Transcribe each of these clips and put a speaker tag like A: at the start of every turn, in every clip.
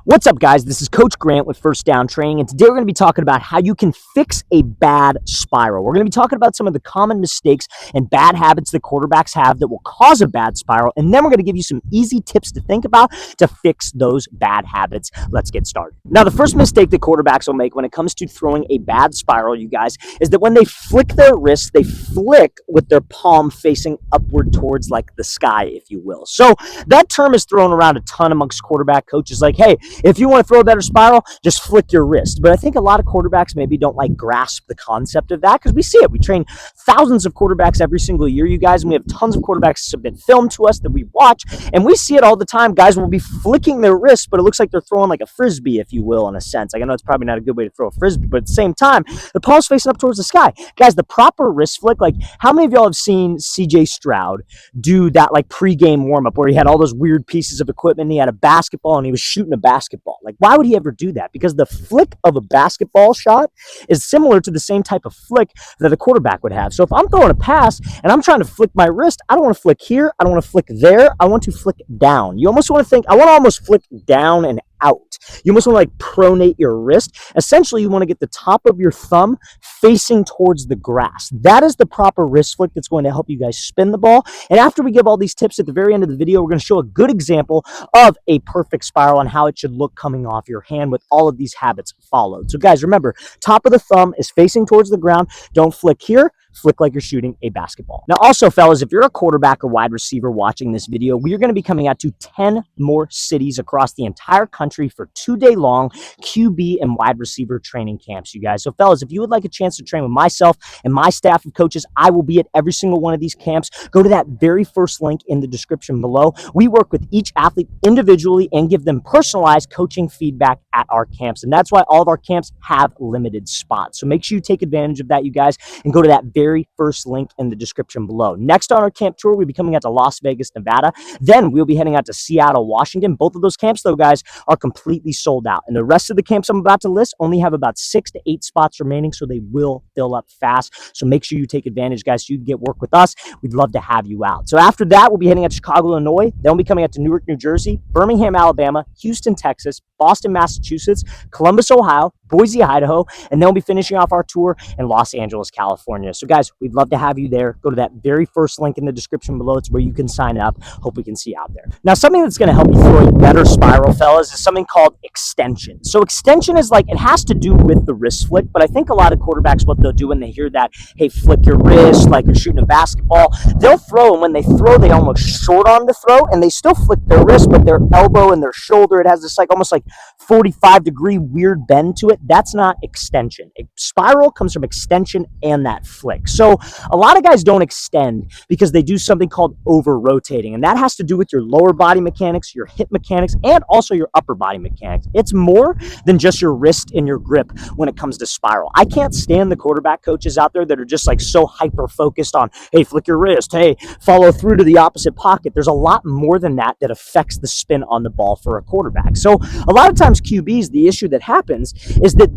A: What's up, guys? This is Coach Grant with First Down Training, and today we're going to be talking about how you can fix a bad spiral. We're going to be talking about some of the common mistakes and bad habits that quarterbacks have that will cause a bad spiral, and then we're going to give you some easy tips to think about to fix those bad habits. Let's get started. Now, the first mistake that quarterbacks will make when it comes to throwing a bad spiral, you guys, is that when they flick their wrists, they flick with their palm facing upward towards like the sky, if you will. So that term is thrown around a ton amongst quarterback coaches like, hey, if you want to throw a better spiral, just flick your wrist. But I think a lot of quarterbacks maybe don't like grasp the concept of that because we see it. We train thousands of quarterbacks every single year, you guys, and we have tons of quarterbacks submit film to us that we watch, and we see it all the time. Guys will be flicking their wrists, but it looks like they're throwing like a frisbee, if you will, in a sense. Like, I know it's probably not a good way to throw a frisbee, but at the same time, the palm's facing up towards the sky. Guys, the proper wrist flick, like how many of y'all have seen CJ Stroud do that like pregame warm-up where he had all those weird pieces of equipment and he had a basketball and he was shooting a basketball? Like, why would he ever do that? Because the flick of a basketball shot is similar to the same type of flick that a quarterback would have. So if I'm throwing a pass and I'm trying to flick my wrist, I don't want to flick here. I don't want to flick there. I want to flick down. You almost want to think, I want to almost flick down and out. You almost want to like pronate your wrist. Essentially, you want to get the top of your thumb facing towards the grass. That is the proper wrist flick that's going to help you guys spin the ball. And after we give all these tips at the very end of the video, we're going to show a good example of a perfect spiral and how it should look coming off your hand with all of these habits followed. So guys, remember, top of the thumb is facing towards the ground. Don't flick here. Flick like you're shooting a basketball. Now, also, fellas, if you're a quarterback or wide receiver watching this video, we are going to be coming out to 10 more cities across the entire country for 2-day-long QB and wide receiver training camps, you guys. So, fellas, if you would like a chance to train with myself and my staff of coaches, I will be at every single one of these camps. Go to that very first link in the description below. We work with each athlete individually and give them personalized coaching feedback at our camps. And that's why all of our camps have limited spots. So make sure you take advantage of that, you guys, and go to that very first link in the description below. Next on our camp tour, we'll be coming out to Las Vegas, Nevada. Then we'll be heading out to Seattle, Washington. Both of those camps, though, guys, are completely sold out. And the rest of the camps I'm about to list only have about 6 to 8 spots remaining, so they will fill up fast. So make sure you take advantage, guys, so you can get work with us. We'd love to have you out. So after that, we'll be heading out to Chicago, Illinois. Then we'll be coming out to Newark, New Jersey, Birmingham, Alabama, Houston, Texas, Boston, Massachusetts, Columbus, Ohio, Boise, Idaho, and then we'll be finishing off our tour in Los Angeles, California. So guys, we'd love to have you there. Go to that very first link in the description below. It's where you can sign up. Hope we can see you out there. Now, something that's going to help you throw a better spiral, fellas, is something called extension. So extension is like, it has to do with the wrist flick, but I think a lot of quarterbacks, what they'll do when they hear that, hey, flick your wrist like you're shooting a basketball, they'll throw, and when they throw, they almost short arm the throw, and they still flick their wrist, but their elbow and their shoulder, it has this like almost like 45-degree weird bend to it. That's not extension. A spiral comes from extension and that flick. So a lot of guys don't extend because they do something called over rotating, and that has to do with your lower body mechanics, your hip mechanics, and also your upper body mechanics. It's more than just your wrist and your grip when it comes to spiral. I can't stand the quarterback coaches out there that are just like so hyper focused on, hey, flick your wrist, hey, follow through to the opposite pocket. There's a lot more than that that affects the spin on the ball for a quarterback. So a lot of times QBs, the issue that happens is that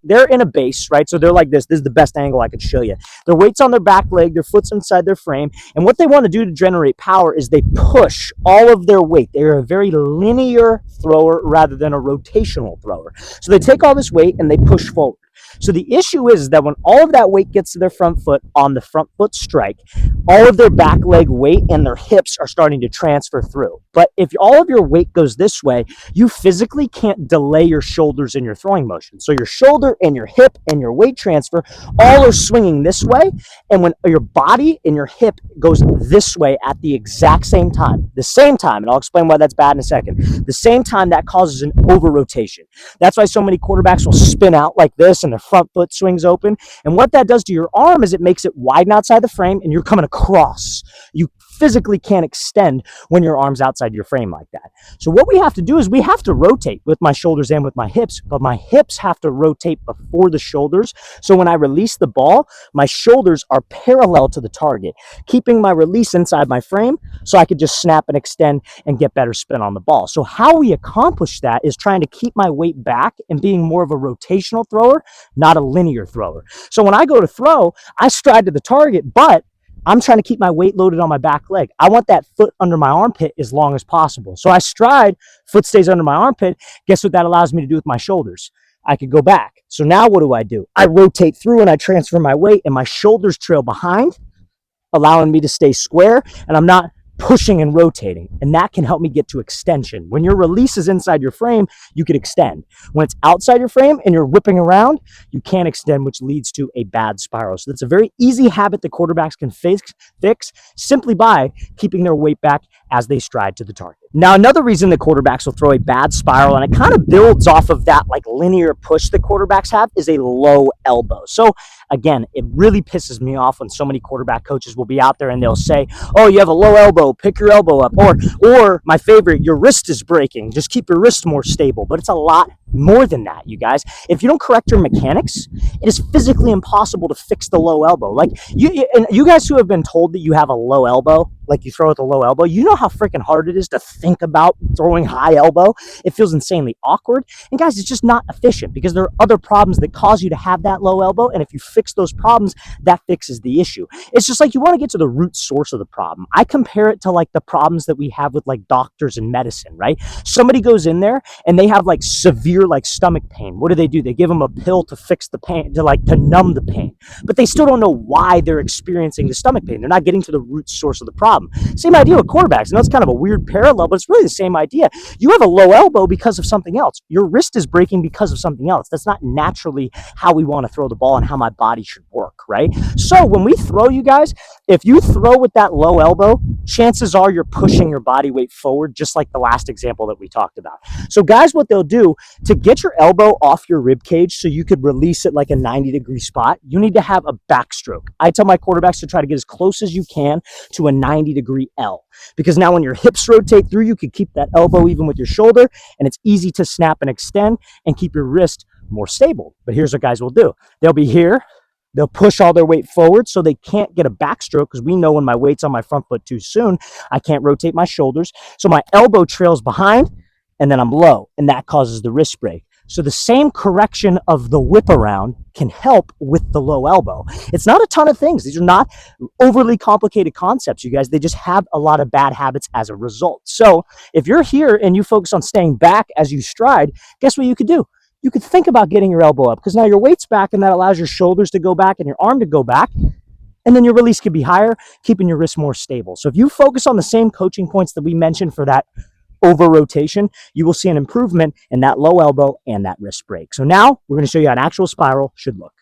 A: they're in a base, right? So they're like this is the best angle I could show you. Their weight's on their back leg, their foot's inside their frame, and what they want to do to generate power is they push all of their weight. They're a very linear thrower rather than a rotational thrower. So they take all this weight and they push forward. So the issue is that when all of that weight gets to their front foot on the front foot strike, all of their back leg weight and their hips are starting to transfer through. But if all of your weight goes this way, you physically can't delay your shoulders in your throwing motion. So your shoulder and your hip and your weight transfer all are swinging this way. And when your body and your hip goes this way at the exact same time, and I'll explain why that's bad in a second, the same time, that causes an over rotation. That's why so many quarterbacks will spin out like this and their front foot swings open. And what that does to your arm is it makes it widen outside the frame and you're coming across. You physically can't extend when your arm's outside your frame like that. So what we have to do is we have to rotate with my shoulders and with my hips, but my hips have to rotate before the shoulders. So when I release the ball, my shoulders are parallel to the target, keeping my release inside my frame so I could just snap and extend and get better spin on the ball. So how we accomplish that is trying to keep my weight back and being more of a rotational thrower, not a linear thrower. So when I go to throw, I stride to the target, but I'm trying to keep my weight loaded on my back leg. I want that foot under my armpit as long as possible. So I stride, foot stays under my armpit. Guess what that allows me to do with my shoulders? I could go back. So now what do? I rotate through and I transfer my weight, and my shoulders trail behind, allowing me to stay square, and I'm not pushing and rotating. And that can help me get to extension. When your release is inside your frame, you can extend. When it's outside your frame and you're whipping around, you can't extend, which leads to a bad spiral. So that's a very easy habit that quarterbacks can fix simply by keeping their weight back as they stride to the target. Now, another reason that quarterbacks will throw a bad spiral, and it kind of builds off of that like linear push that quarterbacks have, is a low elbow. So again, it really pisses me off when so many quarterback coaches will be out there and they'll say, oh, you have a low elbow, pick your elbow up. Or my favorite, your wrist is breaking, just keep your wrist more stable. But it's a lot more than that, you guys. If you don't correct your mechanics, it is physically impossible to fix the low elbow. Like you guys who have been told that you have a low elbow, like you throw with a low elbow, you know how freaking hard it is to think about throwing high elbow. It feels insanely awkward. And guys, it's just not efficient because there are other problems that cause you to have that low elbow. And if you fix those problems, that fixes the issue. It's just like you want to get to the root source of the problem. I compare it to like the problems that we have with like doctors and medicine, right? Somebody goes in there and they have like severe like stomach pain. What do? They give them a pill to fix the pain, to numb the pain. But they still don't know why they're experiencing the stomach pain. They're not getting to the root source of the problem. Same idea with quarterbacks. I know it's kind of a weird parallel, but it's really the same idea. You have a low elbow because of something else. Your wrist is breaking because of something else. That's not naturally how we want to throw the ball and how my body should work, right? So when we throw, you guys, if you throw with that low elbow, chances are you're pushing your body weight forward, just like the last example that we talked about. So guys, what they'll do to get your elbow off your rib cage so you could release it like a 90-degree spot, you need to have a backstroke. I tell my quarterbacks to try to get as close as you can to a 90-degree L, because now when your hips rotate through, you can keep that elbow even with your shoulder, and it's easy to snap and extend and keep your wrist more stable. But here's what guys will do. They'll be here. They'll push all their weight forward so they can't get a backstroke, because we know when my weight's on my front foot too soon, I can't rotate my shoulders. So my elbow trails behind, and then I'm low, and that causes the wrist break. So the same correction of the whip around can help with the low elbow. It's not a ton of things. These are not overly complicated concepts, you guys. They just have a lot of bad habits as a result. So if you're here and you focus on staying back as you stride, guess what you could do? You could think about getting your elbow up, because now your weight's back, and that allows your shoulders to go back and your arm to go back. And then your release could be higher, keeping your wrist more stable. So if you focus on the same coaching points that we mentioned for that over rotation, you will see an improvement in that low elbow and that wrist break. So now we're going to show you how an actual spiral should look.